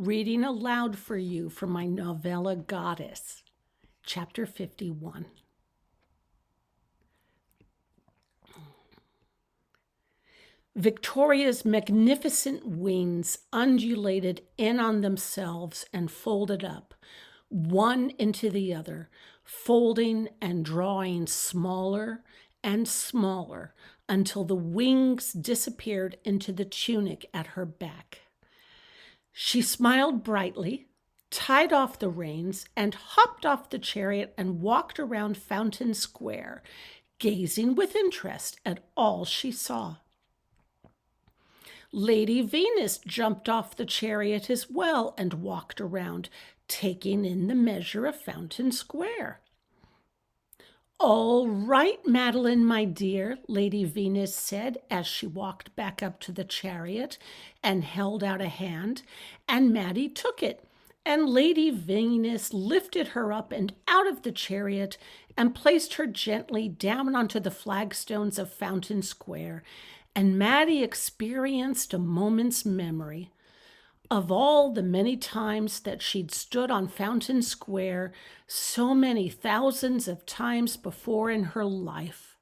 reading aloud for you from my novella Goddess, Chapter 51. Victoria's magnificent wings undulated in on themselves and folded up, one into the other, folding and drawing smaller and smaller until the wings disappeared into the tunic at her back. She smiled brightly, tied off the reins, and hopped off the chariot and walked around Fountain Square, gazing with interest at all she saw. Lady Venus jumped off the chariot as well and walked around, taking in the measure of Fountain Square. "All right, Madeline, my dear," Lady Venus said as she walked back up to the chariot and held out a hand, and Maddie took it, and Lady Venus lifted her up and out of the chariot and placed her gently down onto the flagstones of Fountain Square, and Maddie experienced a moment's memory of all the many times that she'd stood on Fountain Square, so many thousands of times before in her life.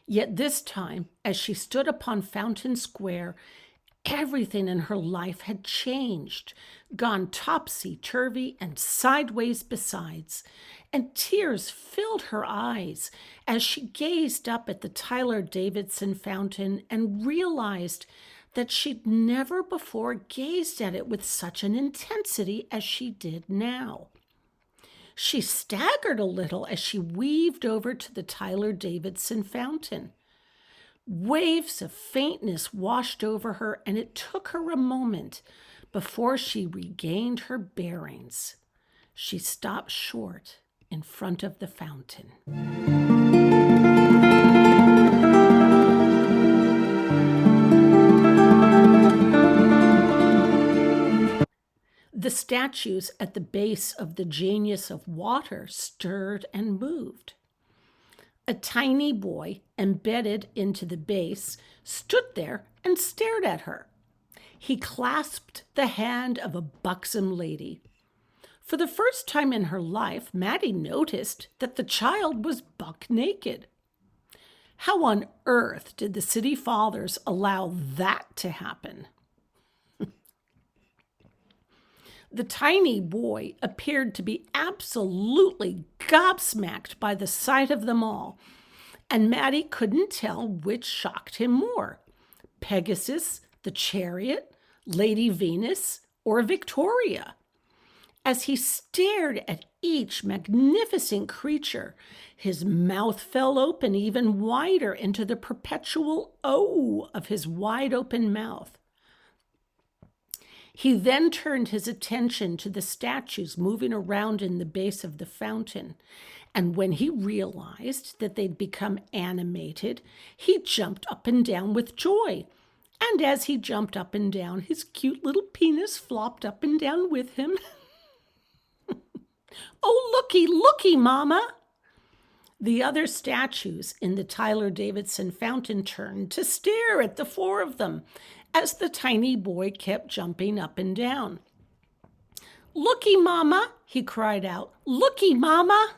Yet this time, as she stood upon Fountain Square, everything in her life had changed, gone topsy-turvy and sideways besides, and tears filled her eyes as she gazed up at the Tyler Davidson fountain and realized that she'd never before gazed at it with such an intensity as she did now. She staggered a little as she weaved over to the Tyler Davidson fountain. Waves of faintness washed over her, and it took her a moment before she regained her bearings. She stopped short in front of the fountain. The statues at the base of the Genius of Water stirred and moved. A tiny boy, embedded into the base, stood there and stared at her. He clasped the hand of a buxom lady. For the first time in her life, Maddie noticed that the child was buck naked. How on earth did the city fathers allow that to happen? The tiny boy appeared to be absolutely gobsmacked by the sight of them all, and Maddie couldn't tell which shocked him more, Pegasus, the chariot, Lady Venus, or Victoria. As he stared at each magnificent creature, his mouth fell open even wider into the perpetual O of his wide-open mouth. He then turned his attention to the statues moving around in the base of the fountain, and when he realized that they'd become animated, he jumped up and down with joy. And as he jumped up and down, his cute little penis flopped up and down with him. "Oh, looky, looky, Mama!" The other statues in the Tyler Davidson fountain turned to stare at the four of them as the tiny boy kept jumping up and down. "Looky, Mama!" he cried out. "Looky, Mama!"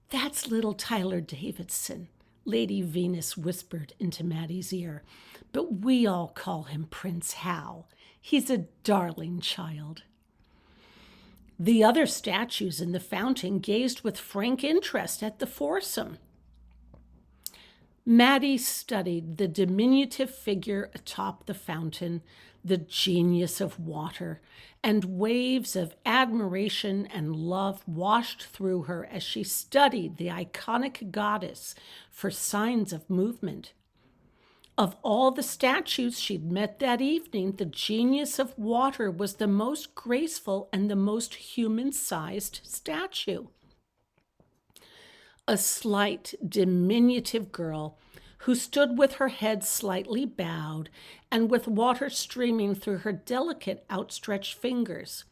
"That's little Tyler Davidson," Lady Venus whispered into Maddie's ear, "but we all call him Prince Hal. He's a darling child." The other statues in the fountain gazed with frank interest at the foursome. Maddie studied the diminutive figure atop the fountain, the Genius of Water, and waves of admiration and love washed through her as she studied the iconic goddess for signs of movement. Of all the statues she'd met that evening, the Genius of Water was the most graceful and the most human-sized statue. A slight, diminutive girl who stood with her head slightly bowed and with water streaming through her delicate outstretched fingers.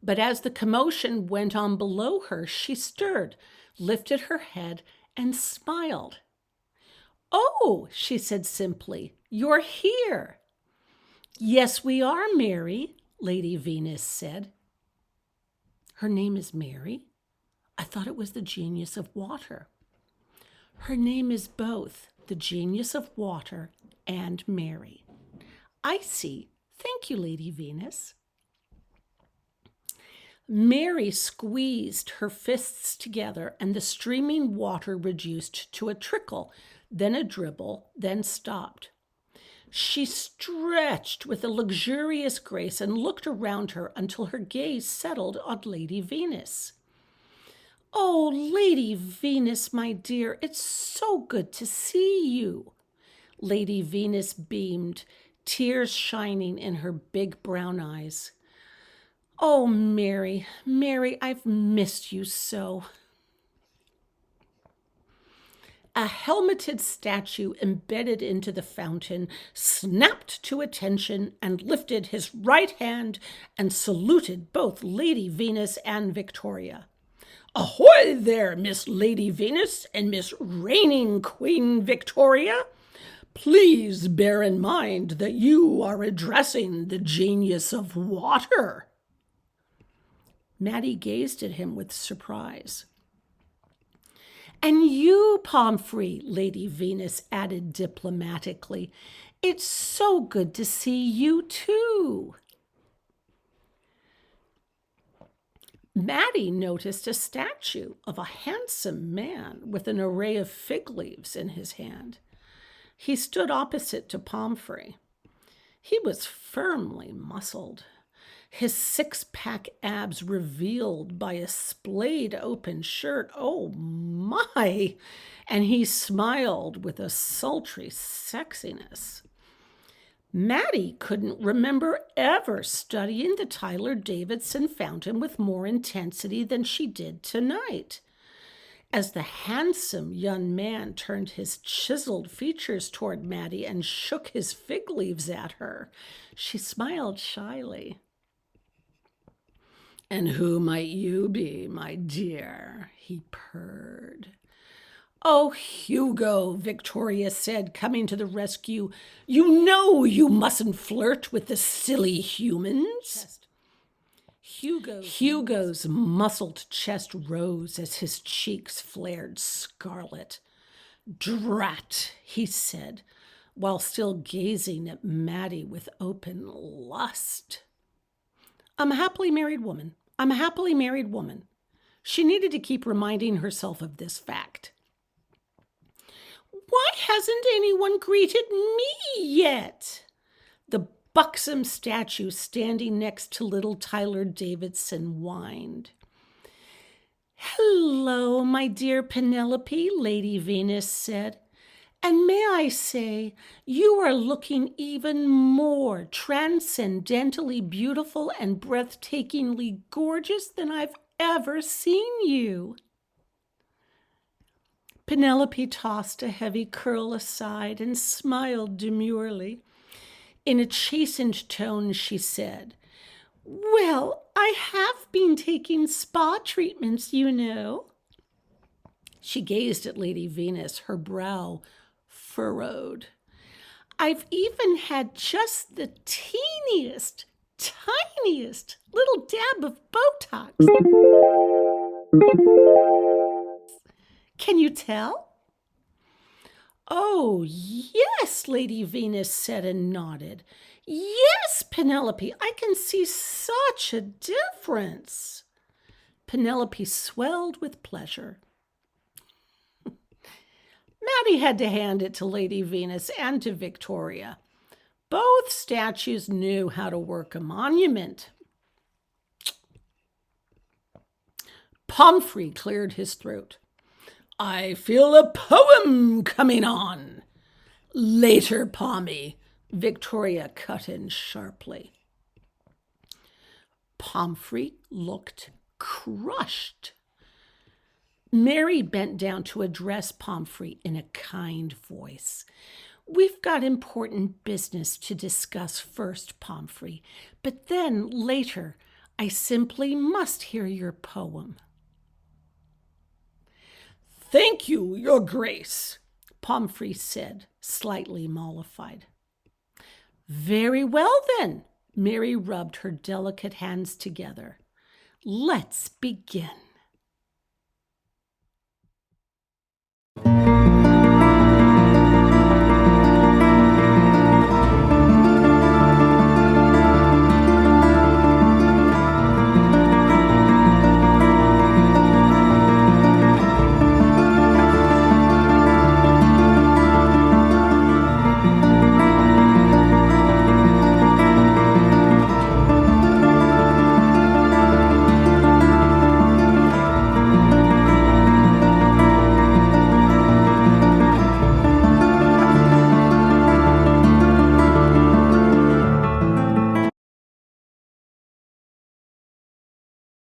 But as the commotion went on below her, she stirred, lifted her head, and smiled. "Oh," she said simply, You're here." "Yes, we are, Mary," Lady Venus said. "Her name is Mary? I thought it was the genius of water." "Her name is both the genius of water and Mary." "I see. Thank you, Lady Venus." Mary squeezed her fists together, and the streaming water reduced to a trickle, then a dribble, then stopped. She stretched with a luxurious grace and looked around her until her gaze settled on Lady Venus. "Oh, Lady Venus, my dear, it's so good to see you." Lady Venus beamed, tears shining in her big brown eyes. "Oh, Mary, Mary, I've missed you so." A helmeted statue embedded into the fountain snapped to attention and lifted his right hand and saluted both Lady Venus and Victoria. "Ahoy there, Miss Lady Venus and Miss Reigning Queen Victoria. Please bear in mind that you are addressing the genius of water." Maddie gazed at him with surprise. "And you, Pomfrey," Lady Venus added diplomatically. "It's so good to see you too." Maddie noticed a statue of a handsome man with an array of fig leaves in his hand. He stood opposite to Pomfrey. He was firmly muscled, his six-pack abs revealed by a splayed open shirt. Oh my! And he smiled with a sultry sexiness. Maddie couldn't remember ever studying the Tyler Davidson fountain with more intensity than she did tonight. As the handsome young man turned his chiseled features toward Maddie and shook his fig leaves at her, she smiled shyly. "And who might you be, my dear?" he purred. "Oh, Hugo," Victoria said, coming to the rescue. "You know you mustn't flirt with the silly humans." Hugo's muscled chest rose as his cheeks flared scarlet. "Drat," he said, while still gazing at Maddie with open lust. I'm a happily married woman. She needed to keep reminding herself of this fact. "Why hasn't anyone greeted me yet?" The buxom statue standing next to little Tyler Davidson whined. "Hello, my dear Penelope," Lady Venus said. "And may I say, you are looking even more transcendently beautiful and breathtakingly gorgeous than I've ever seen you." Penelope tossed a heavy curl aside and smiled demurely. In a chastened tone, she said, "Well, I have been taking spa treatments, you know." She gazed at Lady Venus, her brow furrowed. "I've even had just the tiniest little dab of botox. Can you tell?" "Oh, yes," Lady Venus said and nodded. "Yes, Penelope, I can see such a difference." Penelope swelled with pleasure. Maddie had to hand it to Lady Venus and to Victoria. Both statues knew how to work a monument. Pomfrey cleared his throat. "I feel a poem coming on." "Later, Pommy," Victoria cut in sharply. Pomfrey looked crushed. Mary bent down to address Pomfrey in a kind voice. "We've got important business to discuss first, Pomfrey, but then later I simply must hear your poem." "Thank you, Your Grace," Pomfrey said, slightly mollified. Very well, then. Mary rubbed her delicate hands together. Let's begin.